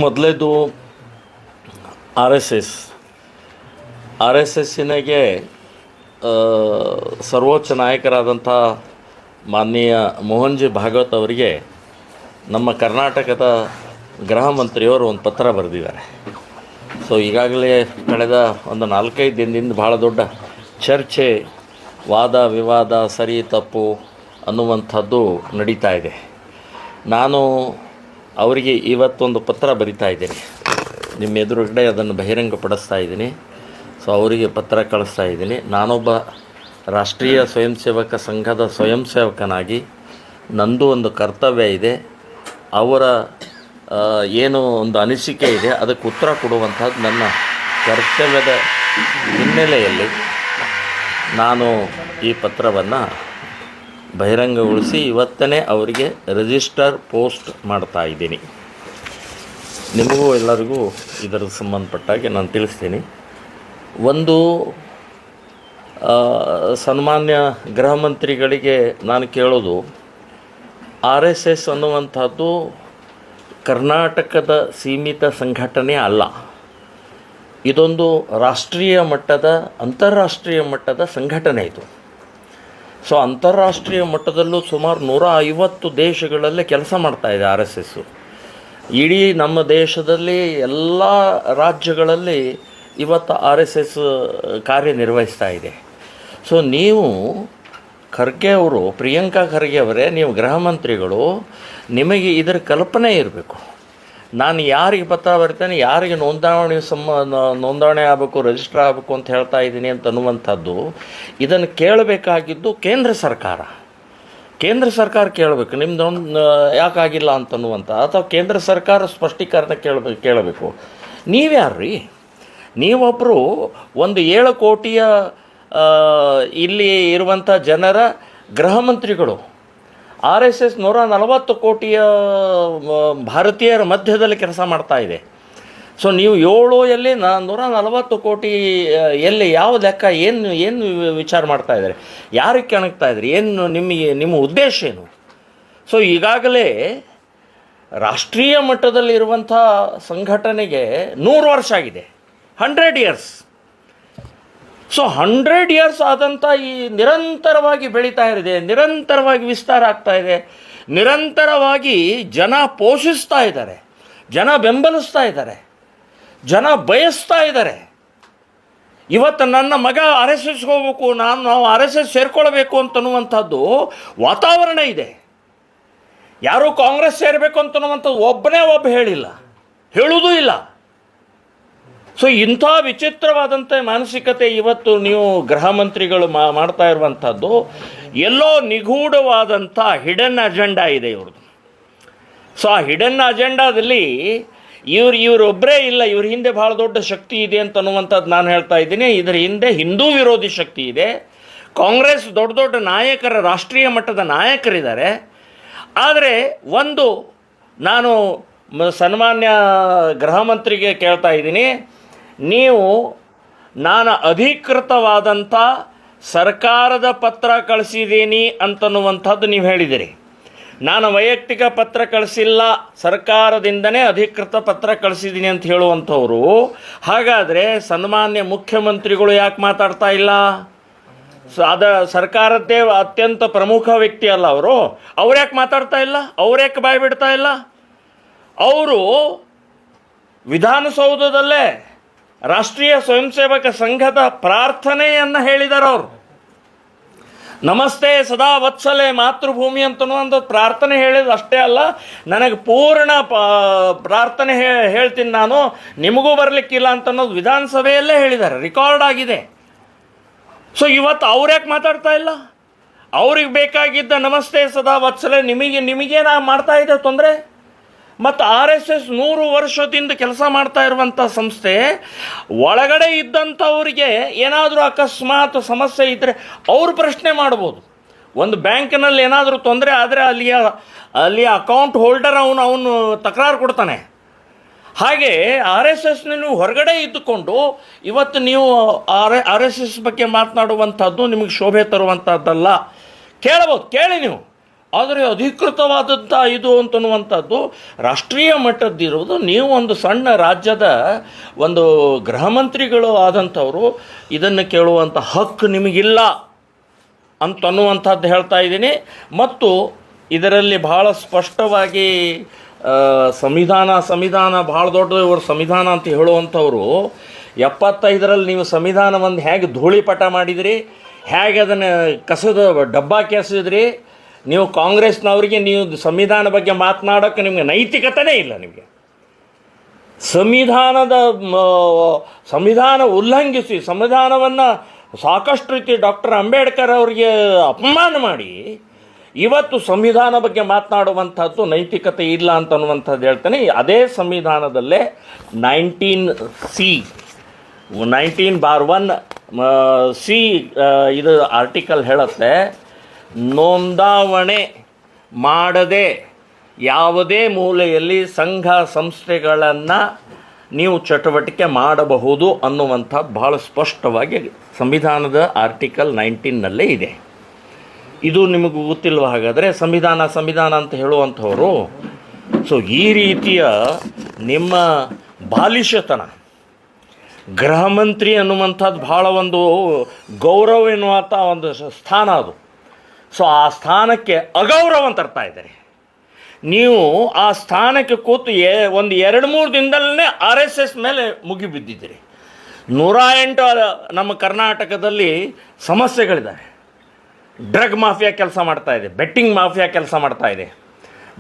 ಮೊದಲೇದು R S ಎಸ್ಸಿನಾಗೆ ಸರ್ವೋಚ್ಚ ನಾಯಕರಾದಂಥ ಮಾನನೀಯ Mohan G Bhagwat ಅವರಿಗೆ ನಮ್ಮ ಕರ್ನಾಟಕದ ಗೃಹ ಮಂತ್ರಿಯವರು ಒಂದು ಪತ್ರ ಬರೆದಿದ್ದಾರೆ. ಸೊ ಈಗಾಗಲೇ ಕಳೆದ ಒಂದು 4-5 ದಿನದಿಂದ ಭಾಳ ದೊಡ್ಡ ಚರ್ಚೆ, ವಾದ ವಿವಾದ, ಸರಿ ತಪ್ಪು ಅನ್ನುವಂಥದ್ದು ನಡೀತಾ ಇದೆ. ನಾನು ಅವರಿಗೆ ಇವತ್ತೊಂದು ಪತ್ರ ಬರಿತಾ ಇದ್ದೀನಿ, ನಿಮ್ಮ ಎದುರುಗಡೆ ಅದನ್ನು ಬಹಿರಂಗಪಡಿಸ್ತಾ ಇದ್ದೀನಿ. ಸೊ ಅವರಿಗೆ ಪತ್ರ ಕಳಿಸ್ತಾ ಇದ್ದೀನಿ. ನಾನೊಬ್ಬ ರಾಷ್ಟ್ರೀಯ ಸ್ವಯಂ ಸೇವಕ ಸಂಘದ ಸ್ವಯಂ ಸೇವಕನಾಗಿ ನಂದು ಒಂದು ಕರ್ತವ್ಯ ಇದೆ. ಅವರ ಏನು ಒಂದು ಅನಿಸಿಕೆ ಇದೆ ಅದಕ್ಕೆ ಉತ್ತರ ಕೊಡುವಂಥದ್ದು ನನ್ನ ಕರ್ತವ್ಯದ ಹಿನ್ನೆಲೆಯಲ್ಲಿ ನಾನು ಈ ಪತ್ರವನ್ನು ಬಹಿರಂಗಗೊಳಿಸಿ ಇವತ್ತೇ ಅವರಿಗೆ ರಿಜಿಸ್ಟರ್ ಪೋಸ್ಟ್ ಮಾಡ್ತಾ ಇದ್ದೀನಿ. ನಿಮಗೂ ಎಲ್ಲರಿಗೂ ಇದರ ಸಂಬಂಧಪಟ್ಟಾಗೆ ನಾನು ತಿಳಿಸ್ತೀನಿ. ಒಂದು ಸನ್ಮಾನ್ಯ ಗೃಹ ಮಂತ್ರಿಗಳಿಗೆ ನಾನು ಕೇಳೋದು, ಆರ್ ಎಸ್ ಎಸ್ ಅನ್ನುವಂಥದ್ದು ಕರ್ನಾಟಕದ ಸೀಮಿತ ಸಂಘಟನೆ ಅಲ್ಲ. ಇದೊಂದು ರಾಷ್ಟ್ರೀಯ ಮಟ್ಟದ, ಅಂತಾರಾಷ್ಟ್ರೀಯ ಮಟ್ಟದ ಸಂಘಟನೆ ಇದು. ಸೊ ಅಂತಾರಾಷ್ಟ್ರೀಯ ಮಟ್ಟದಲ್ಲೂ ಸುಮಾರು 150 ದೇಶಗಳಲ್ಲಿ ಕೆಲಸ ಮಾಡ್ತಾಯಿದೆ ಆರ್ ಎಸ್ ಎಸ್ಸು. ಇಡೀ ನಮ್ಮ ದೇಶದಲ್ಲಿ ಎಲ್ಲ ರಾಜ್ಯಗಳಲ್ಲಿ ಇವತ್ತು ಆರ್ ಎಸ್ ಎಸ್ ಕಾರ್ಯನಿರ್ವಹಿಸ್ತಾ ಇದೆ. ಸೊ ನೀವು ಖರ್ಗೆ ಅವರು, ಪ್ರಿಯಾಂಕಾ ಖರ್ಗೆ ಅವರೇ, ನೀವು ಗೃಹ ಮಂತ್ರಿಗಳು, ನಿಮಗೆ ಇದರ ಕಲ್ಪನೆ ಇರಬೇಕು. ನಾನು ಯಾರಿಗೆ ಪತ್ರ ಬರ್ತೇನೆ, ಯಾರಿಗೆ ನೋಂದಣಿ ಆಗಬೇಕು, ರಿಜಿಸ್ಟರ್ ಆಗಬೇಕು ಅಂತ ಹೇಳ್ತಾ ಇದ್ದೀನಿ ಅಂತ ಅನ್ನುವಂಥದ್ದು ಇದನ್ನು ಕೇಳಬೇಕಾಗಿದ್ದು ಕೇಂದ್ರ ಸರ್ಕಾರ ಕೇಳಬೇಕು. ನಿಮ್ಮದೊಂದು ಯಾಕಾಗಿಲ್ಲ ಅಂತನ್ನುವಂಥ, ಅಥವಾ ಕೇಂದ್ರ ಸರ್ಕಾರ ಸ್ಪಷ್ಟೀಕರಣ ಕೇಳಬೇಕು. ನೀವ್ಯಾರು ರೀ? ನೀವೊಬ್ಬರು ಒಂದು 7 ಕೋಟಿಯ ಇಲ್ಲಿ ಇರುವಂಥ ಜನರ ಗೃಹ ಮಂತ್ರಿಗಳು. ಆರ್ ಎಸ್ ಎಸ್ 140 ಕೋಟಿಯ ಭಾರತೀಯರ ಮಧ್ಯದಲ್ಲಿ ಕೆಲಸ ಮಾಡ್ತಾ ಇದೆ. ಸೊ ನೀವು 7 ಎಲ್ಲಿ 140 ಕೋಟಿ ಎಲ್ಲಿ, ಯಾವ ಲೆಕ್ಕ, ಏನು ವಿಚಾರ ಮಾಡ್ತಾ ಇದ್ದಾರೆ, ಯಾರಿಗೆ ಕೆಣಕ್ತಾ ಇದ್ದಾರೆ, ಏನು ನಿಮ್ಮ ಉದ್ದೇಶ ಏನು? ಸೊ ಈಗಾಗಲೇ ರಾಷ್ಟ್ರೀಯ ಮಟ್ಟದಲ್ಲಿರುವಂಥ ಸಂಘಟನೆಗೆ 100 ವರ್ಷ ಆಗಿದೆ, 100 ಇಯರ್ಸ್. ಸೊ 100 ಇಯರ್ಸ್ ಆದಂಥ ಈ ನಿರಂತರವಾಗಿ ಬೆಳೀತಾ ಇದೆ, ನಿರಂತರವಾಗಿ ವಿಸ್ತಾರ ಆಗ್ತಾ ಇದೆ, ನಿರಂತರವಾಗಿ ಜನ ಪೋಷಿಸ್ತಾ ಇದ್ದಾರೆ, ಜನ ಬೆಂಬಲಿಸ್ತಾ ಇದ್ದಾರೆ, ಜನ ಬಯಸ್ತಾ ಇದ್ದಾರೆ. ಇವತ್ತು ನನ್ನ ಮಗ ಆರ್ ಎಸ್ ಎಸ್ಗೆ ಹೋಗ್ಬೇಕು, ನಾವು ಆರ್ ಎಸ್ ಎಸ್ ಸೇರ್ಕೊಳ್ಬೇಕು ಅಂತನ್ನುವಂಥದ್ದು ವಾತಾವರಣ ಇದೆ. ಯಾರೂ ಕಾಂಗ್ರೆಸ್ ಸೇರಬೇಕು ಅಂತನ್ನುವಂಥದ್ದು ಒಬ್ಬ ಹೇಳಿಲ್ಲ, ಹೇಳುವುದೂ ಇಲ್ಲ. ಸೊ ಇಂಥ ವಿಚಿತ್ರವಾದಂಥ ಮಾನಸಿಕತೆ ಇವತ್ತು ನೀವು ಗೃಹ ಮಂತ್ರಿಗಳು ಮಾಡ್ತಾ ಇರುವಂಥದ್ದು ಎಲ್ಲೋ ನಿಗೂಢವಾದಂಥ ಹಿಡನ್ ಅಜೆಂಡಾ ಇದೆ ಇವ್ರದ್ದು. ಸೊ ಆ ಹಿಡನ್ ಅಜೆಂಡಾದಲ್ಲಿ ಇವರೊಬ್ಬರೇ ಇಲ್ಲ, ಇವ್ರ ಹಿಂದೆ ಭಾಳ ದೊಡ್ಡ ಶಕ್ತಿ ಇದೆ ಅಂತ ಅನ್ನುವಂಥದ್ದು ನಾನು ಹೇಳ್ತಾ ಇದ್ದೀನಿ. ಇದರ ಹಿಂದೆ ಹಿಂದೂ ವಿರೋಧಿ ಶಕ್ತಿ ಇದೆ. ಕಾಂಗ್ರೆಸ್ ದೊಡ್ಡ ನಾಯಕರ, ರಾಷ್ಟ್ರೀಯ ಮಟ್ಟದ ನಾಯಕರಿದ್ದಾರೆ. ಆದರೆ ಒಂದು ನಾನು ಸನ್ಮಾನ್ಯ ಗೃಹ ಮಂತ್ರಿಗೆ ಕೇಳ್ತಾ ಇದ್ದೀನಿ, ನಾನು ಅಧಿಕೃತವಾದಂಥ ಸರ್ಕಾರದ ಪತ್ರ ಕಳಿಸಿದ್ದೀನಿ ಅಂತನ್ನುವಂಥದ್ದು ನೀವು ಹೇಳಿದಿರಿ. ನಾನು ವೈಯಕ್ತಿಕ ಪತ್ರ ಕಳಿಸಿಲ್ಲ, ಸರ್ಕಾರದಿಂದನೇ ಅಧಿಕೃತ ಪತ್ರ ಕಳಿಸಿದ್ದೀನಿ ಅಂತ ಹೇಳುವಂಥವ್ರು, ಹಾಗಾದರೆ ಸನ್ಮಾನ್ಯ ಮುಖ್ಯಮಂತ್ರಿಗಳು ಯಾಕೆ ಮಾತಾಡ್ತಾ ಇಲ್ಲ? ಸರ್ಕಾರದ್ದೇ ಅತ್ಯಂತ ಪ್ರಮುಖ ವ್ಯಕ್ತಿ ಅಲ್ಲ ಅವ್ರು ಯಾಕೆ ಮಾತಾಡ್ತಾ ಇಲ್ಲ? ಅವ್ರ್ಯಾಕೆ ಬಾಯಿ ಬಿಡ್ತಾ ಇಲ್ಲ? ಅವರು ವಿಧಾನಸೌಧದಲ್ಲೇ ರಾಷ್ಟ್ರೀಯ ಸ್ವಯಂ ಸೇವಕ ಸಂಘದ ಪ್ರಾರ್ಥನೆಯನ್ನು ಹೇಳಿದ್ದಾರೆ. ಅವರು ನಮಸ್ತೆ ಸದಾ ವತ್ಸಲೆ ಮಾತೃಭೂಮಿ ಅಂತನ್ನುವಂಥ ಪ್ರಾರ್ಥನೆ ಹೇಳಿದ ಅಷ್ಟೇ ಅಲ್ಲ, ನನಗೆ ಪೂರ್ಣ ಪ್ರಾರ್ಥನೆ ಹೇಳ್ತೀನಿ ನಾನು, ನಿಮಗೂ ಬರಲಿಕ್ಕಿಲ್ಲ ಅಂತನ್ನೋದು ವಿಧಾನಸಭೆಯಲ್ಲೇ ಹೇಳಿದ್ದಾರೆ, ರೆಕಾರ್ಡ್ ಆಗಿದೆ. ಸೊ ಇವತ್ತು ಅವ್ರ್ಯಾಕೆ ಮಾತಾಡ್ತಾ ಇಲ್ಲ? ಅವ್ರಿಗೆ ಬೇಕಾಗಿದ್ದ ನಮಸ್ತೆ ಸದಾ ವತ್ಸಲೆ ನಿಮಗೇನ ಮಾಡ್ತಾ ಇದೆ ತೊಂದರೆ? ಮತ್ತು ಆರ್ ಎಸ್ ಎಸ್ 100 ವರ್ಷದಿಂದ ಕೆಲಸ ಮಾಡ್ತಾ ಇರುವಂಥ ಸಂಸ್ಥೆ, ಒಳಗಡೆ ಇದ್ದಂಥವ್ರಿಗೆ ಏನಾದರೂ ಅಕಸ್ಮಾತ್ ಸಮಸ್ಯೆ ಇದ್ದರೆ ಅವರು ಪ್ರಶ್ನೆ ಮಾಡ್ಬೋದು. ಒಂದು ಬ್ಯಾಂಕ್ನಲ್ಲಿ ಏನಾದರೂ ತೊಂದರೆ ಆದರೆ ಅಲ್ಲಿಯ ಅಕೌಂಟ್ ಹೋಲ್ಡರ್ ಅವನು ತಕರಾರು ಕೊಡ್ತಾನೆ. ಹಾಗೆ ಆರ್ ಎಸ್ ಎಸ್ನ ನೀವು ಹೊರಗಡೆ ಇದ್ದುಕೊಂಡು ಇವತ್ತು ನೀವು ಆರ್ ಎಸ್ ಎಸ್ ಬಗ್ಗೆ ಮಾತನಾಡುವಂಥದ್ದು ನಿಮಗೆ ಶೋಭೆ ತರುವಂಥದ್ದಲ್ಲ. ಕೇಳ್ಬೋದು, ಕೇಳಿ ನೀವು. ಆದರೆ ಅಧಿಕೃತವಾದಂಥ ಇದು ಅಂತನ್ನುವಂಥದ್ದು ರಾಷ್ಟ್ರೀಯ ಮಟ್ಟದ್ದಿರುವುದು. ನೀವು ಒಂದು ಸಣ್ಣ ರಾಜ್ಯದ ಒಂದು ಗೃಹ ಮಂತ್ರಿಗಳು ಆದಂಥವರು ಇದನ್ನು ಕೇಳುವಂಥ ಹಕ್ಕು ನಿಮಗಿಲ್ಲ ಅಂತನ್ನುವಂಥದ್ದು ಹೇಳ್ತಾ ಇದ್ದೀನಿ. ಮತ್ತು ಇದರಲ್ಲಿ ಭಾಳ ಸ್ಪಷ್ಟವಾಗಿ ಸಂವಿಧಾನ ಭಾಳ ದೊಡ್ಡ ಇವರು ಸಂವಿಧಾನ ಅಂತ ಹೇಳುವಂಥವ್ರು 75ರಲ್ಲಿ ನೀವು ಸಂವಿಧಾನವನ್ನು ಹೇಗೆ ಧೂಳಿಪಟ ಮಾಡಿದಿರಿ, ಹೇಗೆ ಅದನ್ನು ಕಸದ ಡಬ್ಬಾಕಿ ಎಸೆದ್ರಿ. ನೀವು ಕಾಂಗ್ರೆಸ್ನವರಿಗೆ ನೀವು ಸಂವಿಧಾನ ಬಗ್ಗೆ ಮಾತನಾಡೋಕ್ಕೆ ನಿಮಗೆ ನೈತಿಕತೆಯೇ ಇಲ್ಲ. ನಿಮಗೆ ಸಂವಿಧಾನ ಉಲ್ಲಂಘಿಸಿ ಸಂವಿಧಾನವನ್ನು ಸಾಕಷ್ಟು ರೀತಿ ಡಾಕ್ಟರ್ ಅಂಬೇಡ್ಕರ್ ಅವರಿಗೆ ಅಪಮಾನ ಮಾಡಿ ಇವತ್ತು ಸಂವಿಧಾನ ಬಗ್ಗೆ ಮಾತನಾಡುವಂಥದ್ದು ನೈತಿಕತೆ ಇಲ್ಲ ಅಂತನ್ನುವಂಥದ್ದು ಹೇಳ್ತಾನೆ. ಅದೇ ಸಂವಿಧಾನದಲ್ಲೇ 19(1) ಇದು ಆರ್ಟಿಕಲ್ ಹೇಳುತ್ತೆ, ನೋಂದಾವಣೆ ಮಾಡದೆ ಯಾವುದೇ ಮೂಲೆಯಲ್ಲಿ ಸಂಘ ಸಂಸ್ಥೆಗಳನ್ನು ನೀವು ಚಟುವಟಿಕೆ ಮಾಡಬಹುದು ಅನ್ನುವಂಥದ್ದು ಭಾಳ ಸ್ಪಷ್ಟವಾಗಿ ಸಂವಿಧಾನದ ಆರ್ಟಿಕಲ್ 19ನಲ್ಲೇ ಇದೆ. ಇದು ನಿಮಗೆ ಗೊತ್ತಿಲ್ವ? ಹಾಗಾದರೆ ಸಂವಿಧಾನ ಅಂತ ಹೇಳುವಂಥವರು. ಸೊ ಈ ರೀತಿಯ ನಿಮ್ಮ ಬಾಲಿಶತನ, ಗೃಹ ಮಂತ್ರಿ ಅನ್ನುವಂಥದ್ದು ಭಾಳ ಒಂದು ಗೌರವ ಎನ್ನುವಂಥ ಒಂದು ಸ್ಥಾನ ಅದು. ಸೊ ಆ ಸ್ಥಾನಕ್ಕೆ ಅಗೌರವ ಅಂತ ತರ್ತಾ ಇದ್ದಾರೆ. ನೀವು ಆ ಸ್ಥಾನಕ್ಕೆ ಕೂತು ಒಂದು 2-3 ದಿನದಲ್ಲೇ RSS ಮೇಲೆ ಮುಗಿಬಿದ್ದಿದ್ದೀರಿ. 108 ನಮ್ಮ ಕರ್ನಾಟಕದಲ್ಲಿ ಸಮಸ್ಯೆಗಳಿದ್ದಾವೆ. ಡ್ರಗ್ ಮಾಫಿಯಾ ಕೆಲಸ ಮಾಡ್ತಾ ಇದೆ, ಬೆಟ್ಟಿಂಗ್ ಮಾಫಿಯಾ ಕೆಲಸ ಮಾಡ್ತಾ ಇದೆ,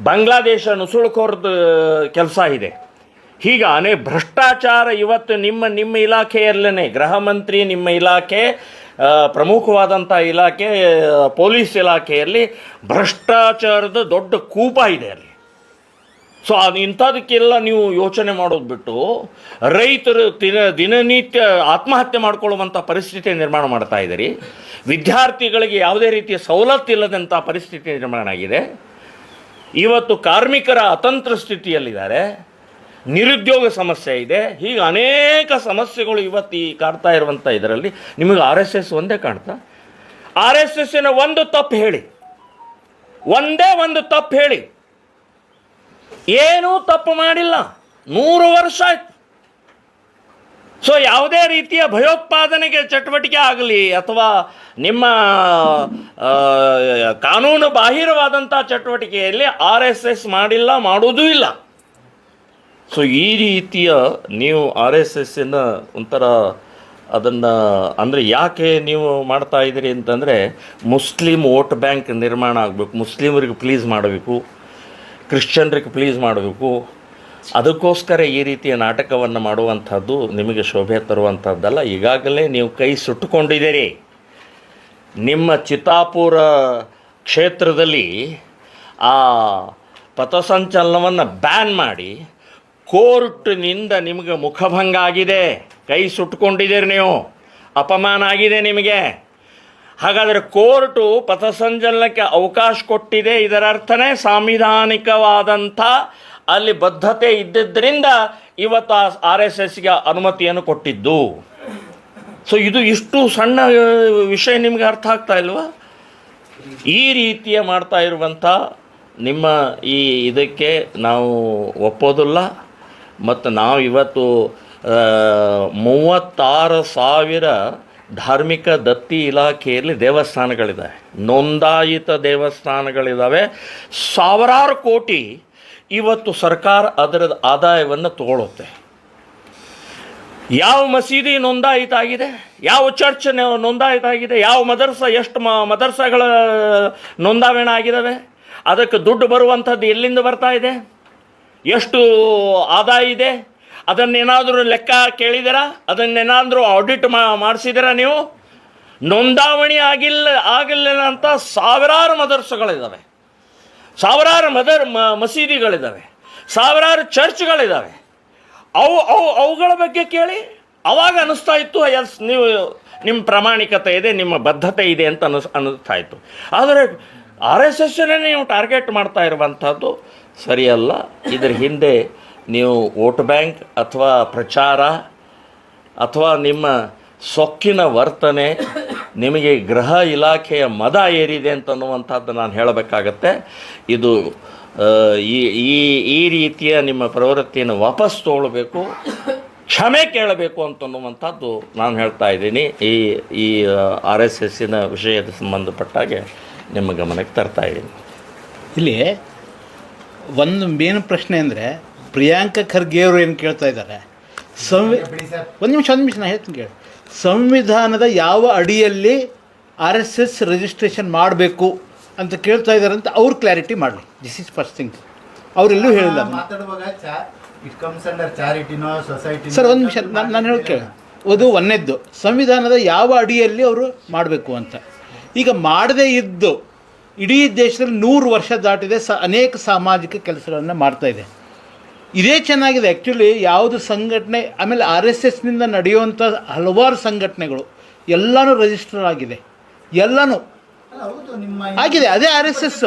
ಬಾಂಗ್ಲಾದೇಶ ನುಸುಳುಕೋರ್ದು ಕೆಲಸ ಇದೆ. ಹೀಗಾನೆ ಭ್ರಷ್ಟಾಚಾರ ಇವತ್ತು ನಿಮ್ಮ ಇಲಾಖೆಯಲ್ಲೇ, ಗೃಹ ಮಂತ್ರಿ ನಿಮ್ಮ ಇಲಾಖೆ, ಪ್ರಮುಖವಾದಂಥ ಇಲಾಖೆ ಪೊಲೀಸ್ ಇಲಾಖೆಯಲ್ಲಿ ಭ್ರಷ್ಟಾಚಾರದ ದೊಡ್ಡ ಕೂಪ ಇದೆ ಅಲ್ಲಿ. ಸೊ ಅದು ಇಂಥದಕ್ಕೆಲ್ಲ ನೀವು ಯೋಚನೆ ಮಾಡೋದು ಬಿಟ್ಟು ರೈತರು ದಿನನಿತ್ಯ ಆತ್ಮಹತ್ಯೆ ಮಾಡಿಕೊಳ್ಳುವಂಥ ಪರಿಸ್ಥಿತಿ ನಿರ್ಮಾಣ ಮಾಡ್ತಾ ಇದ್ದೀರಿ. ವಿದ್ಯಾರ್ಥಿಗಳಿಗೆ ಯಾವುದೇ ರೀತಿಯ ಸವಲತ್ತು ಇಲ್ಲದಂಥ ಪರಿಸ್ಥಿತಿ ನಿರ್ಮಾಣ ಆಗಿದೆ. ಇವತ್ತು ಕಾರ್ಮಿಕರ ಅತಂತ್ರ ಸ್ಥಿತಿಯಲ್ಲಿದ್ದಾರೆ, ನಿರುದ್ಯೋಗ ಸಮಸ್ಯೆ ಇದೆ. ಹೀಗೆ ಅನೇಕ ಸಮಸ್ಯೆಗಳು ಇವತ್ತು ಈ ಕಾಡ್ತಾ ಇರುವಂಥ ಇದರಲ್ಲಿ ನಿಮಗೆ RSS ಒಂದೇ ಕಾಣ್ತಾ? RSSನ ಒಂದು ತಪ್ಪು ಹೇಳಿ, ಒಂದೇ ಒಂದು ತಪ್ಪು ಹೇಳಿ. ಏನೂ ತಪ್ಪು ಮಾಡಿಲ್ಲ, 100 ವರ್ಷ ಆಯ್ತು. ಸೊ ಯಾವುದೇ ರೀತಿಯ ಭಯೋತ್ಪಾದನೆಗೆ ಚಟುವಟಿಕೆ ಆಗಲಿ ಅಥವಾ ನಿಮ್ಮ ಕಾನೂನು ಬಾಹಿರವಾದಂಥ ಚಟುವಟಿಕೆಯಲ್ಲಿ RSS ಮಾಡಿಲ್ಲ, ಮಾಡೋದೂ ಇಲ್ಲ. ಸೊ ಈ ರೀತಿಯ ನೀವು RSSನ ಒಂಥರ ಅದನ್ನು ಅಂದರೆ ಯಾಕೆ ನೀವು ಮಾಡ್ತಾ ಇದ್ದೀರಿ ಅಂತಂದರೆ ಮುಸ್ಲಿಂ ವೋಟ್ ಬ್ಯಾಂಕ್ ನಿರ್ಮಾಣ ಆಗಬೇಕು, ಮುಸ್ಲಿಮರಿಗೆ ಪ್ಲೀಸ್ ಮಾಡಬೇಕು, ಕ್ರಿಶ್ಚಿಯನ್ರಿಗೆ ಪ್ಲೀಸ್ ಮಾಡಬೇಕು. ಅದಕ್ಕೋಸ್ಕರ ಈ ರೀತಿಯ ನಾಟಕವನ್ನು ಮಾಡುವಂಥದ್ದು ನಿಮಗೆ ಶೋಭೆ ತರುವಂಥದ್ದಲ್ಲ. ಈಗಾಗಲೇ ನೀವು ಕೈ ಸುಟ್ಟುಕೊಂಡಿದ್ದೀರಿ. ನಿಮ್ಮ ಚಿತ್ತಾಪುರ ಕ್ಷೇತ್ರದಲ್ಲಿ ಆ ಪಥಸಂಚಲನವನ್ನು ಬ್ಯಾನ್ ಮಾಡಿ ಕೋರ್ಟ್ನಿಂದ ನಿಮಗೆ ಮುಖಭಂಗ ಆಗಿದೆ, ಕೈ ಸುಟ್ಟುಕೊಂಡಿದ್ದೀರಿ ನೀವು, ಅಪಮಾನ ಆಗಿದೆ ನಿಮಗೆ. ಹಾಗಾದರೆ ಕೋರ್ಟು ಪಥಸಂಚಲನಕ್ಕೆ ಅವಕಾಶ ಕೊಟ್ಟಿದೆ, ಇದರ ಅರ್ಥನೇ ಸಾಂವಿಧಾನಿಕವಾದಂಥ ಅಲ್ಲಿ ಬದ್ಧತೆ ಇದ್ದಿದ್ದರಿಂದ ಇವತ್ತು RSSಗೆ ಅನುಮತಿಯನ್ನು ಕೊಟ್ಟಿದ್ದು. ಸೊ ಇದು ಇಷ್ಟು ಸಣ್ಣ ವಿಷಯ ನಿಮಗೆ ಅರ್ಥ ಆಗ್ತಾ ಇಲ್ವಾ? ಈ ರೀತಿಯ ಮಾಡ್ತಾ ಇರುವಂಥ ನಿಮ್ಮ ಈ ಇದಕ್ಕೆ ನಾವು ಒಪ್ಪೋದಿಲ್ಲ. ಮತ್ತು ನಾವು ಇವತ್ತು 36,000 ಧಾರ್ಮಿಕ ದತ್ತಿ ಇಲಾಖೆಯಲ್ಲಿ ದೇವಸ್ಥಾನಗಳಿದ್ದಾವೆ, ನೋಂದಾಯಿತ ದೇವಸ್ಥಾನಗಳಿದ್ದಾವೆ. ಸಾವಿರಾರು ಕೋಟಿ ಇವತ್ತು ಸರ್ಕಾರ ಅದರ ಆದಾಯವನ್ನು ತಗೊಳ್ಳುತ್ತೆ. ಯಾವ ಮಸೀದಿ ನೋಂದಾಯಿತ ಆಗಿದೆ, ಯಾವ ಚರ್ಚ್ ನೋಂದಾಯಿತ ಆಗಿದೆ, ಯಾವ ಎಷ್ಟು ಮದರ್ಸಗಳ ನೋಂದಾವಣೆ ಆಗಿದ್ದಾವೆ, ಅದಕ್ಕೆ ದುಡ್ಡು ಬರುವಂಥದ್ದು ಎಲ್ಲಿಂದ ಬರ್ತಾ ಇದೆ, ಎಷ್ಟು ಆದಾಯ ಇದೆ, ಅದನ್ನೇನಾದರೂ ಲೆಕ್ಕ ಕೇಳಿದ್ದೀರಾ? ಅದನ್ನೇನಾದರೂ ಆಡಿಟ್ ಮಾಡಿಸಿದ್ದೀರಾ ನೀವು? ನೋಂದಾವಣಿ ಆಗಿಲ್ಲ ಅಂತ ಸಾವಿರಾರು ಮದರ್ಸಗಳಿದ್ದಾವೆ, ಸಾವಿರಾರು ಮಸೀದಿಗಳಿದ್ದಾವೆ, ಸಾವಿರಾರು ಚರ್ಚ್ಗಳಿದ್ದಾವೆ. ಅವುಗಳ ಬಗ್ಗೆ ಕೇಳಿ, ಅವಾಗ ಅನ್ನಿಸ್ತಾ ಇತ್ತು ಎಸ್ ನೀವು ನಿಮ್ಮ ಪ್ರಾಮಾಣಿಕತೆ ಇದೆ, ನಿಮ್ಮ ಬದ್ಧತೆ ಇದೆ ಅಂತ ಅನ್ನಿಸ್ತಾ ಇತ್ತು. ಆದರೆ RSSನೇ ನೀವು ಟಾರ್ಗೆಟ್ ಮಾಡ್ತಾ ಇರುವಂಥದ್ದು ಸರಿಯಲ್ಲ. ಇದರ ಹಿಂದೆ ನೀವು ವೋಟ್ ಬ್ಯಾಂಕ್ ಅಥವಾ ಪ್ರಚಾರ ಅಥವಾ ನಿಮ್ಮ ಸೊಕ್ಕಿನ ವರ್ತನೆ, ನಿಮಗೆ ಗೃಹ ಇಲಾಖೆಯ ಮದ ಏರಿದೆ ಅಂತನ್ನುವಂಥದ್ದು ನಾನು ಹೇಳಬೇಕಾಗತ್ತೆ. ಇದು ಈ ಈ ಈ ರೀತಿಯ ನಿಮ್ಮ ಪ್ರವೃತ್ತಿಯನ್ನು ವಾಪಸ್ ತೊಗೊಳ್ಬೇಕು, ಕ್ಷಮೆ ಕೇಳಬೇಕು ಅಂತನ್ನುವಂಥದ್ದು ನಾನು ಹೇಳ್ತಾ ಇದ್ದೀನಿ. ಈ RSS ವಿಷಯದ ಸಂಬಂಧಪಟ್ಟಾಗೆ ನಿಮ್ಮ ಗಮನಕ್ಕೆ ತರ್ತಾ ಇದ್ದೀನಿ. ಇಲ್ಲಿ ಒಂದು ಮೇನ್ ಪ್ರಶ್ನೆ ಅಂದರೆ ಪ್ರಿಯಾಂಕ ಖರ್ಗೆ ಅವರು ಏನು ಕೇಳ್ತಾ ಇದ್ದಾರೆ, ಒಂದು ನಿಮಿಷ ನಾನು ಹೇಳ್ತೀನಿ ಕೇಳಿ. ಸಂವಿಧಾನದ ಯಾವ ಅಡಿಯಲ್ಲಿ RSS ರಿಜಿಸ್ಟ್ರೇಷನ್ ಮಾಡಬೇಕು ಅಂತ ಕೇಳ್ತಾ ಇದ್ದಾರೆ ಅಂತ ಅವ್ರು ಕ್ಲಾರಿಟಿ ಮಾಡಲಿ. This is first thing. ಅವರೆಲ್ಲೂ ಹೇಳಿಲ್ಲ. ಸರ್ ಒಂದು ನಿಮಿಷ ನಾನು ಹೇಳೋದು ಕೇಳಿ. ಅದು ಒಂದನೇದ್ದು, ಸಂವಿಧಾನದ ಯಾವ ಅಡಿಯಲ್ಲಿ ಅವರು ಮಾಡಬೇಕು ಅಂತ. ಈಗ ಮಾಡದೇ ಇದ್ದು ಇಡೀ ದೇಶದಲ್ಲಿ 100 ವರ್ಷ ದಾಟಿದೆ, ಅನೇಕ ಸಾಮಾಜಿಕ ಕೆಲಸಗಳನ್ನು ಮಾಡ್ತಾಯಿದೆ. ಇದೇ ಚೆನ್ನಾಗಿದೆ ಆ್ಯಕ್ಚುಲಿ. ಯಾವುದು ಸಂಘಟನೆ, ಆಮೇಲೆ RSSನಿಂದ ನಡೆಯುವಂಥ ಹಲವಾರು ಸಂಘಟನೆಗಳು ಎಲ್ಲನೂ ರಿಜಿಸ್ಟರ್ ಆಗಿದೆ, ಎಲ್ಲನೂ ಆಗಿದೆ. ಅದೇ RSS.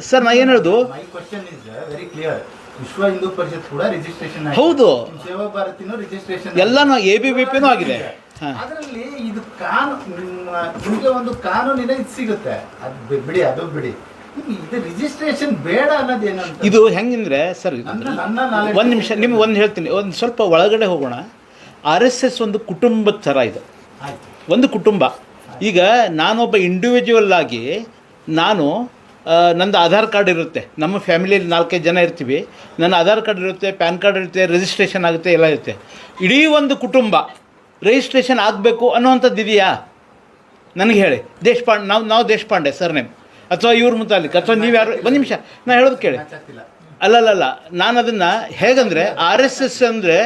ಸರ್ ನಾ ಏನು ಹೇಳೋದು, ವಿಶ್ವ ಹಿಂದೂ ಪರಿಷತ್ ಕೂಡ ರಿಜಿಸ್ಟ್ರೇಷನ್ ಹೌದು, ಸೇವಾ ಭಾರತಿನೂ ರಿಜಿಸ್ಟ್ರೇಷನ್ ಎಲ್ಲನೂ ABVPನೂ ಆಗಿದೆ. ಅದರಲ್ಲಿ ಇದು ನಿಮಗೆ ಒಂದು ಕಾನೂನಿನ ಇದು ಸಿಗುತ್ತೆ. ಅದು ಬಿಡಿ, ಅದು ಬಿಡಿ. ಇದು ರಿಜಿಸ್ಟ್ರೇಷನ್ ಬೇಡ ಅನ್ನೋದೇನಂತ, ಇದು ಹೆಂಗಂದ್ರೆ ಸರ್, ಒಂದು ನಿಮಿಷ ನಿಮ್ಗೆ ಒಂದು ಹೇಳ್ತೀನಿ, ಒಂದು ಸ್ವಲ್ಪ ಒಳಗಡೆ ಹೋಗೋಣ. RSS ಒಂದು ಕುಟುಂಬದ ಥರ ಇದು, ಒಂದು ಕುಟುಂಬ. ಈಗ ನಾನೊಬ್ಬ ಇಂಡಿವಿಜುವಲ್ ಆಗಿ ನಂದು ಆಧಾರ್ ಕಾರ್ಡ್ ಇರುತ್ತೆ, ನಮ್ಮ ಫ್ಯಾಮಿಲಿಯಲ್ಲಿ 4-5 ಜನ ಇರ್ತೀವಿ, ನನ್ನ ಆಧಾರ್ ಕಾರ್ಡ್ ಇರುತ್ತೆ, ಪ್ಯಾನ್ ಕಾರ್ಡ್ ಇರುತ್ತೆ, ರಿಜಿಸ್ಟ್ರೇಷನ್ ಆಗುತ್ತೆ, ಎಲ್ಲ ಇರುತ್ತೆ. ಇಡೀ ಒಂದು ಕುಟುಂಬ ರಿಜಿಸ್ಟ್ರೇಷನ್ ಆಗಬೇಕು ಅನ್ನೋವಂಥದ್ದು ಇದೆಯಾ ನನಗೆ ಹೇಳಿ. ದೇಶಪಾಂಡೆ, ನಾವು ದೇಶಪಾಂಡೆ ಸರ್ ನೇಮ್, ಅಥವಾ ಇವ್ರ ಮುತಾಲಿಕ್, ಅಥವಾ ನೀವು ಯಾರು, ಒಂದು ನಿಮಿಷ ನಾನು ಹೇಳೋದು ಕೇಳಿ. ಅಲ್ಲಲ್ಲ, ನಾನು ಅದನ್ನು ಹೇಗಂದರೆ, RSS ಅಂದರೆ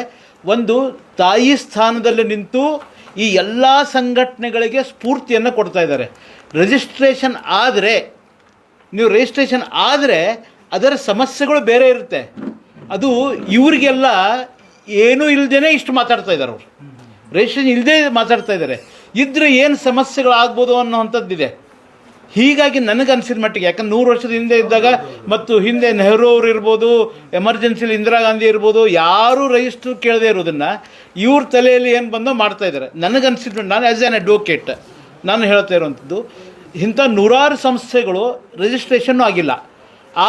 ಒಂದು ತಾಯಿ ಸ್ಥಾನದಲ್ಲಿ ನಿಂತು ಈ ಎಲ್ಲ ಸಂಘಟನೆಗಳಿಗೆ ಸ್ಫೂರ್ತಿಯನ್ನು ಕೊಡ್ತಾ ಇದ್ದಾರೆ. ರಿಜಿಸ್ಟ್ರೇಷನ್ ಆದರೆ, ನೀವು ರಿಜಿಸ್ಟ್ರೇಷನ್ ಆದರೆ ಅದರ ಸಮಸ್ಯೆಗಳು ಬೇರೆ ಇರುತ್ತೆ. ಅದು ಇವರಿಗೆಲ್ಲ ಏನೂ ಇಲ್ಲದೇ ಇಷ್ಟು ಮಾತಾಡ್ತಾ ಇದ್ದಾರೆ. ಅವರು ರಿಜಿಸ್ಟ್ರೇಷನ್ ಇಲ್ಲದೆ ಮಾತಾಡ್ತಾ ಇದ್ದಾರೆ. ಇದ್ರೆ ಏನು ಸಮಸ್ಯೆಗಳಾಗ್ಬೋದು ಅನ್ನೋವಂಥದ್ದಿದೆ. ಹೀಗಾಗಿ ನನಗನ್ಸಿದ ಮಟ್ಟಿಗೆ, ಯಾಕಂದ್ರೆ 100 ವರ್ಷದ ಹಿಂದೆ ಇದ್ದಾಗ ಮತ್ತು ಹಿಂದೆ ನೆಹರು ಅವರು ಇರ್ಬೋದು, ಎಮರ್ಜೆನ್ಸಿಲಿ ಇಂದಿರಾ ಗಾಂಧಿ ಇರ್ಬೋದು, ಯಾರೂ ರಿಜಿಸ್ಟ್ರ್ ಕೇಳದೇ ಇರೋದನ್ನು ಇವ್ರ ತಲೆಯಲ್ಲಿ ಏನು ಬಂದೋ ಮಾಡ್ತಾಯಿದ್ದಾರೆ. ನನಗನ್ಸಿದ್ದು, ನಾನು ಆ್ಯಸ್ ಆ್ಯನ್ ಅಡ್ವೊಕೇಟ್ ನಾನು ಹೇಳ್ತಾ ಇರೋವಂಥದ್ದು, ಇಂಥ 100 ಸಂಸ್ಥೆಗಳು ರಿಜಿಸ್ಟ್ರೇಷನ್ನು ಆಗಿಲ್ಲ,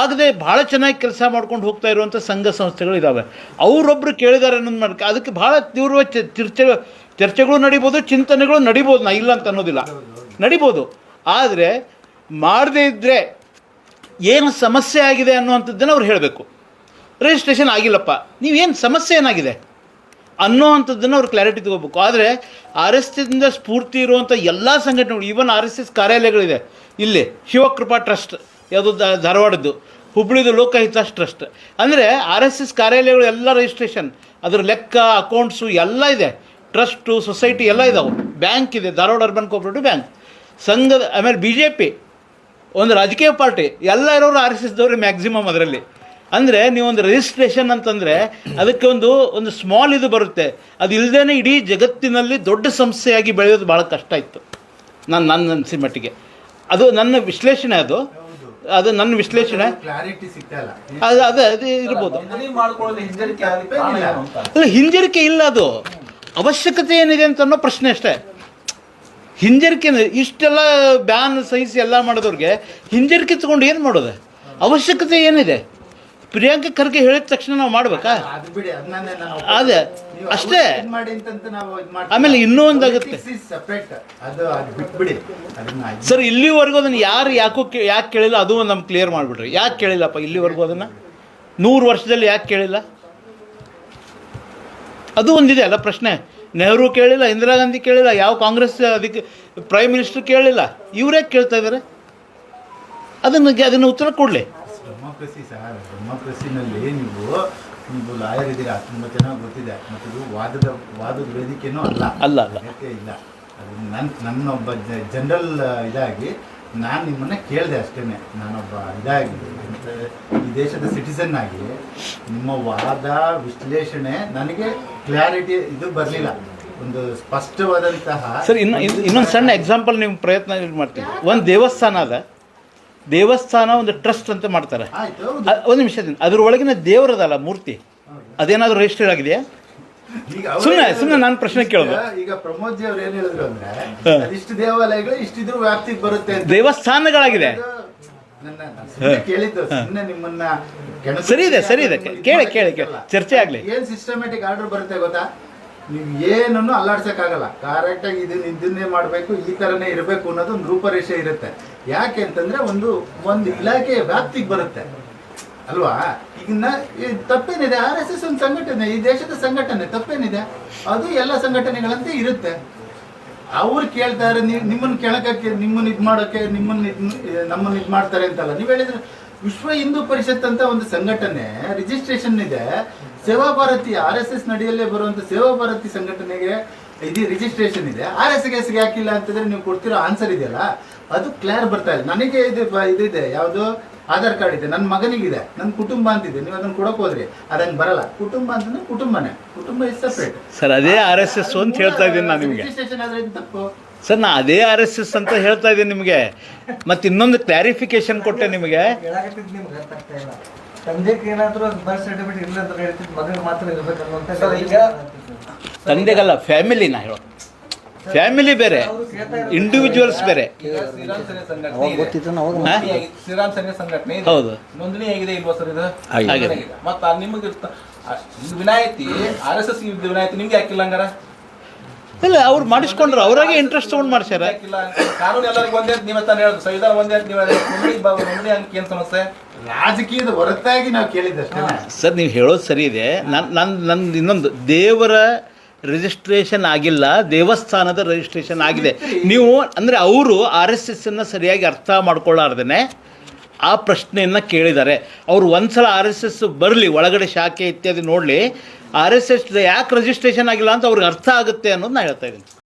ಆಗದೆ ಭಾಳ ಚೆನ್ನಾಗಿ ಕೆಲಸ ಮಾಡ್ಕೊಂಡು ಹೋಗ್ತಾ ಇರುವಂಥ ಸಂಘ ಸಂಸ್ಥೆಗಳು ಇದ್ದಾವೆ. ಅವರೊಬ್ಬರು ಕೇಳಿದ್ದಾರೆ ಅನ್ನೋದು ಮಾಡೋಕ್ಕೆ ಅದಕ್ಕೆ ಭಾಳ ತೀವ್ರ ಚರ್ಚೆಗಳು ನಡಿಬೋದು, ಚಿಂತನೆಗಳು ನಡಿಬೋದು. ನಾ ಇಲ್ಲ ಅಂತ ಅನ್ನೋದಿಲ್ಲ, ನಡಿಬೋದು. ಆದರೆ ಮಾಡದೇ ಇದ್ದರೆ ಏನು ಸಮಸ್ಯೆ ಆಗಿದೆ ಅನ್ನೋವಂಥದ್ದನ್ನು ಅವ್ರು ಹೇಳಬೇಕು. ರಿಜಿಸ್ಟ್ರೇಷನ್ ಆಗಿಲ್ಲಪ್ಪ, ನೀವೇನು ಸಮಸ್ಯೆ ಏನಾಗಿದೆ ಅನ್ನೋವಂಥದ್ದನ್ನು ಅವ್ರು ಕ್ಲಾರಿಟಿ ತೊಗೋಬೇಕು. ಆದರೆ RSSನಿಂದ ಸ್ಫೂರ್ತಿ ಇರುವಂಥ ಎಲ್ಲ ಸಂಘಟನೆಗಳು, ಈವನ್ RSS ಕಾರ್ಯಾಲಯಗಳಿದೆ. ಇಲ್ಲಿ ಶಿವಕೃಪಾ ಟ್ರಸ್ಟ್, ಯಾವುದು ಧಾರವಾಡದ್ದು, ಹುಬ್ಳಿದು ಲೋಕಹಿತಾಸ್ ಟ್ರಸ್ಟ್. ಅಂದರೆ RSS ಕಾರ್ಯಾಲಯಗಳು ಎಲ್ಲ ರಿಜಿಸ್ಟ್ರೇಷನ್, ಅದರ ಲೆಕ್ಕ, ಅಕೌಂಟ್ಸು ಎಲ್ಲ ಇದೆ. ಟ್ರಸ್ಟು, ಸೊಸೈಟಿ ಎಲ್ಲ ಇದಾವೆ. ಬ್ಯಾಂಕ್ ಇದೆ, ಧಾರವಾಡ ಅರ್ಬನ್ ಕೋಆಪರೇಟಿವ್ ಬ್ಯಾಂಕ್, ಸಂಘದ, ಆಮೇಲೆ BJP ಒಂದು ರಾಜಕೀಯ ಪಾರ್ಟಿ, ಎಲ್ಲ ಇರೋರು RSSದವ್ರೆ ಮ್ಯಾಕ್ಸಿಮಮ್ ಅದರಲ್ಲಿ. ಅಂದರೆ ನೀವೊಂದು ರಿಜಿಸ್ಟ್ರೇಷನ್ ಅಂತಂದರೆ ಅದಕ್ಕೆ ಒಂದು ಸ್ಮಾಲ್ ಇದು ಬರುತ್ತೆ. ಅದು ಇಲ್ಲದೇ ಇಡೀ ಜಗತ್ತಿನಲ್ಲಿ ದೊಡ್ಡ ಸಮಸ್ಯೆಯಾಗಿ ಬೆಳೆಯೋದು ಭಾಳ ಕಷ್ಟ ಇತ್ತು. ನನ್ನ ಅನಿಸಿದ ಮಟ್ಟಿಗೆ ಅದು ನನ್ನ ವಿಶ್ಲೇಷಣೆ. ಅದು ನನ್ನ ವಿಶ್ಲೇಷಣೆ. ಅದು ಇರ್ಬೋದು. ಅಲ್ಲ, ಹಿಂಜರಿಕೆ ಇಲ್ಲ, ಅದು ಅವಶ್ಯಕತೆ ಏನಿದೆ ಅಂತ ಅನ್ನೋ ಪ್ರಶ್ನೆ ಅಷ್ಟೇ. ಹಿಂಜರಿಕೆ, ಇಷ್ಟೆಲ್ಲ ಬ್ಯಾನ್ ಸಹಿಸಿ ಎಲ್ಲ ಮಾಡೋದವ್ರಿಗೆ ಹಿಂಜರಿಕೆ ತಗೊಂಡು ಏನು ಮಾಡೋದು? ಅವಶ್ಯಕತೆ ಏನಿದೆ? ಪ್ರಿಯಾಂಕ ಖರ್ಗೆ ಹೇಳಿದ ತಕ್ಷಣ ನಾವು ಮಾಡಬೇಕಾ? ಅದೇ ಅಷ್ಟೇ. ಆಮೇಲೆ ಇನ್ನೂ ಒಂದಾಗುತ್ತೆ ಸರ್, ಇಲ್ಲಿವರೆಗೂ ಅದನ್ನು ಯಾಕೆ ಕೇಳಿಲ್ಲ, ಅದು ನಮ್ಗೆ ಕ್ಲಿಯರ್ ಮಾಡಿಬಿಡ್ರಿ. ಯಾಕೆ ಕೇಳಿಲ್ಲಪ್ಪ ಇಲ್ಲಿವರೆಗೂ ಅದನ್ನು? 100 ವರ್ಷದಲ್ಲಿ ಯಾಕೆ ಕೇಳಿಲ್ಲ? ಅದು ಒಂದಿದೆ ಅಲ್ಲ ಪ್ರಶ್ನೆ. ನೆಹರು ಕೇಳಿಲ್ಲ, ಇಂದಿರಾ ಗಾಂಧಿ ಕೇಳಿಲ್ಲ, ಯಾವ ಕಾಂಗ್ರೆಸ್ ಅದಕ್ಕೆ ಪ್ರೈಮ್ ಮಿನಿಸ್ಟರ್ ಕೇಳಿಲ್ಲ, ಇವರೇ ಕೇಳ್ತಾ ಇದ್ದಾರೆ. ಅದನ್ನು ಉತ್ತರ ಕೊಡಲಿ. ಡೆಮೋಕ್ರಸಿನಲ್ಲಿ ನೀವು ಲಾಯರ್ ಇದ್ದೀರಾ, ತುಂಬ ಚೆನ್ನಾಗಿ ಗೊತ್ತಿದೆ. ಮತ್ತು ಇದು ವಾದದ ವೇದಿಕೆನೂ ಅಲ್ಲ ಇಲ್ಲ. ಅದು ನನ್ನೊಬ್ಬ ಜನರಲ್ ಇದಾಗಿ ನಾನು ನಿಮ್ಮನ್ನ ಕೇಳಿದೆ ಅಷ್ಟೇ. ನಾನೊಬ್ಬ ಇದಾಗಿ ಈ ದೇಶದ ಸಿಟಿಸನ್ ಆಗಿ ನಿಮ್ಮ ವಾದ ವಿಶ್ಲೇಷಣೆ ನನಗೆ ಕ್ಲಾರಿಟಿ ಇದು ಬರಲಿಲ್ಲ, ಒಂದು ಸ್ಪಷ್ಟವಾದಂತಹ. ಸರ್, ಇನ್ನೊಂದು ಸಣ್ಣ ಎಕ್ಸಾಂಪಲ್ ನೀವು ಪ್ರಯತ್ನ ಮಾಡ್ತೀವಿ. ಒಂದು ದೇವಸ್ಥಾನ ಒಂದು ಟ್ರಸ್ಟ್ ಅಂತ ಮಾಡ್ತಾರೆ. ಒಂದು ನಿಮಿಷ, ಅದ್ರ ಒಳಗಿನ ದೇವರದಲ್ಲ ಮೂರ್ತಿ, ಅದೇನಾದರೂ ರಿಜಿಸ್ಟರ್ ಆಗಿದೆಯಾ? ಈಗ ಅವ್ರು ಸುಮ್ನೆ ಹೇಳಿದ್ರು, ಸುಮ್ನೆ ನಾನು ಪ್ರಶ್ನೆ ಕೇಳೋದು. ಈಗ ಪ್ರಮೋದ್ ಜಿ ಅವ್ರು ಏನ್ ಹೇಳಿದ್ರು ಅಂದ್ರೆ ಇಷ್ಟು ದೇವಾಲಯಗಳು ಇಷ್ಟಿದ್ರು ವ್ಯಾಪ್ತಿಗೆ ಬರುತ್ತೆ ಅಂತ. ದೇವಸ್ಥಾನಗಳಾಗಿದೆ. ಕೇಳಿದ್ದು ಸುಮ್ಮನೆ ನಿಮ್ಮನ್ನ ಸರಿ ಇದೆ ಕೇಳಿ ಚರ್ಚೆ ಆಗ್ಲಿ. ಏನ್ ಸಿಸ್ಟಮ್ಯಾಟಿಕ್ ಆರ್ಡರ್ ಬರುತ್ತೆ ಗೊತ್ತಾ, ನೀವು ಏನನ್ನು ಅಲ್ಲಾಡ್ಸಕ್ಕಾಗಲ್ಲ. ಕರೆಕ್ಟ್ ಆಗಿ ಇದನ್ನೇ ಮಾಡ್ಬೇಕು, ಈ ತರನೇ ಇರಬೇಕು ಅನ್ನೋದು ಒಂದು ರೂಪರೇಷೆ ಇರುತ್ತೆ. ಯಾಕೆ ಅಂತಂದ್ರೆ ಒಂದು ಇಲಾಖೆಯ ವ್ಯಾಪ್ತಿಗೆ ಬರುತ್ತೆ ಅಲ್ವಾ. ಈಗ ತಪ್ಪೇನಿದೆ, RSS ಒಂದು ಸಂಘಟನೆ, ಈ ದೇಶದ ಸಂಘಟನೆ, ತಪ್ಪೇನಿದೆ? ಅದು ಎಲ್ಲ ಸಂಘಟನೆಗಳಂತೆ ಇರುತ್ತೆ. ಅವ್ರು ಕೇಳ್ತಾರೆ ನಿಮ್ಮನ್ನ ಕೆಳಕಕ್ಕೆ, ನಿಮ್ಮನ್ನ ಇದ್ ಮಾಡೋಕೆ, ನಮ್ಮನ್ನ ಇದ್ ಮಾಡ್ತಾರೆ ಅಂತಲ್ಲ. ನೀವು ಹೇಳಿದ್ರೆ ವಿಶ್ವ ಹಿಂದೂ ಪರಿಷತ್ ಅಂತ ಒಂದು ಸಂಘಟನೆ ರಿಜಿಸ್ಟ್ರೇಷನ್ ಇದೆ. ಸೇವಾ ಭಾರತಿ RSS ನಡಿಯಲ್ಲೇ ಬರುವಂತ ಸೇವಾ ಭಾರತಿ ಸಂಘಟನೆಗೆ ಇದು ರಿಜಿಸ್ಟ್ರೇಷನ್ ಇದೆ. RSS ಯಾಕಿಲ್ಲ ಅಂತಂದ್ರೆ ನೀವು ಕೊಡ್ತಿರೋ ಆನ್ಸರ್ ಇದೆಯಲ್ಲ, ಅದು ಕ್ಲಿಯರ್ ಬರ್ತಾ ಇಲ್ಲ. ನನಗೆ ಇದಿದೆ, ಯಾವುದು ಆಧಾರ್ ಕಾರ್ಡ್ ಇದೆ, ನನ್ನ ಮಗನಿಗಿದೆ, ನನ್ನ ಕುಟುಂಬ ಅಂತಿದೆ. ನೀವು ಅದನ್ನ ಕೊಡಕ್ ಹೋದ್ರಿ ಅದಂಗೆ ಬರಲ್ಲ. ಕುಟುಂಬ ಅಂತಂದ್ರೆ ಕುಟುಂಬನೇ, ಕುಟುಂಬ ಇಸ್ ಸಪ್ರೇಟ್. ಸರ್ ಅದೇ RSS ಅಂತ ಹೇಳ್ತಾ ಇದ್ದೀನಿ ನಾನು ನಿಮಗೆ. ರಿಜಿಸ್ಟ್ರೇಷನ್ ಆದ್ರೆ ತಪ್ಪು ಸರ್, ನಾ ಅದೇ RSS ಅಂತ ಹೇಳ್ತಾ ಇದ್ದೀನಿ ನಿಮಗೆ. ಮತ್ತೆ ಇನ್ನೊಂದು ಕ್ಲಾರಿಫಿಕೇಶನ್ ಕೊಟ್ಟೆ ನಿಮಗೆ. ತಂದೆಗೆ ಏನಾದರೂ ಬರ್ತ್ ಸರ್ಟಿಫಿಕೇಟ್ ಇಲ್ಲ ಅಂತ ಹೇಳ್ತಿದ್ದು, ಮಗನಿಗೆ ಮಾತ್ರ ಇರಬೇಕು ಅನ್ನುವಂಥ. ಈಗ ತಂದೆಗಲ್ಲ, ಫ್ಯಾಮಿಲಿನ ಹೇಳೋ. ಫ್ಯಾಮಿಲಿ ಬೇರೆ, ಇಂಡಿವಿಜುವಲ್ಸ್ ಬೇರೆ. ಶ್ರೀರಾಮ್ ಸೇನೆ ಸಂಘಟನೆ ಹೌದು, ನೋಂದಣಿ ಆಗಿದೆ ಇಲ್ವಾ ಸರ್? ಇದು ಆಗಿದೆ. ಮತ್ತೆ ನಿಮಗೆ ವಿನಾಯಿತಿ RSS ವಿನಾಯಿತಿ ನಿಮ್ಗೆ ಯಾಕಿಲ್ಲ ಹಂಗಾರ? ಇಲ್ಲ, ಅವ್ರು ಮಾಡಿಸ್ಕೊಂಡ್ರು, ಅವ್ರಾಗೆ ಇಂಟ್ರೆಸ್ಟ್ ತಗೊಂಡು ಮಾಡ್ಸ್ಯಾರ. ಕಾನೂನು ಎಲ್ಲರಿಗೂ ಒಂದೇ, ನೀವೇ ತಾನೇ ಹೇಳುದು, ಸಂವಿಧಾನ ಒಂದೇ. ನೋಂದಣಿ ಅಂಕಿ ಏನು ಸಮಸ್ಯೆ? ರಾಜಕೀಯದ ಹೊರತಾಗಿ ನಾವು ಕೇಳಿದ್ದಷ್ಟೇ ಸರ್. ನೀವು ಹೇಳೋದು ಸರಿ ಇದೆ. ನಂದು ಇನ್ನೊಂದು, ದೇವರ ರಿಜಿಸ್ಟ್ರೇಷನ್ ಆಗಿಲ್ಲ, ದೇವಸ್ಥಾನದ ರಿಜಿಸ್ಟ್ರೇಷನ್ ಆಗಿದೆ. ನೀವು ಅಂದರೆ ಅವರು RSSನ್ನು ಸರಿಯಾಗಿ ಅರ್ಥ ಮಾಡ್ಕೊಳ್ಳಾರ್ದೇ ಆ ಪ್ರಶ್ನೆಯನ್ನು ಕೇಳಿದ್ದಾರೆ. ಅವರು ಒಂದ್ಸಲ RSS ಬರಲಿ, ಒಳಗಡೆ ಶಾಖೆ ಇತ್ಯಾದಿ ನೋಡಲಿ, RSS ಯಾಕೆ ರಿಜಿಸ್ಟ್ರೇಷನ್ ಆಗಿಲ್ಲ ಅಂತ ಅವ್ರಿಗೆ ಅರ್ಥ ಆಗುತ್ತೆ ಅನ್ನೋದು ನಾನು ಹೇಳ್ತಾ ಇದ್ದೀನಿ.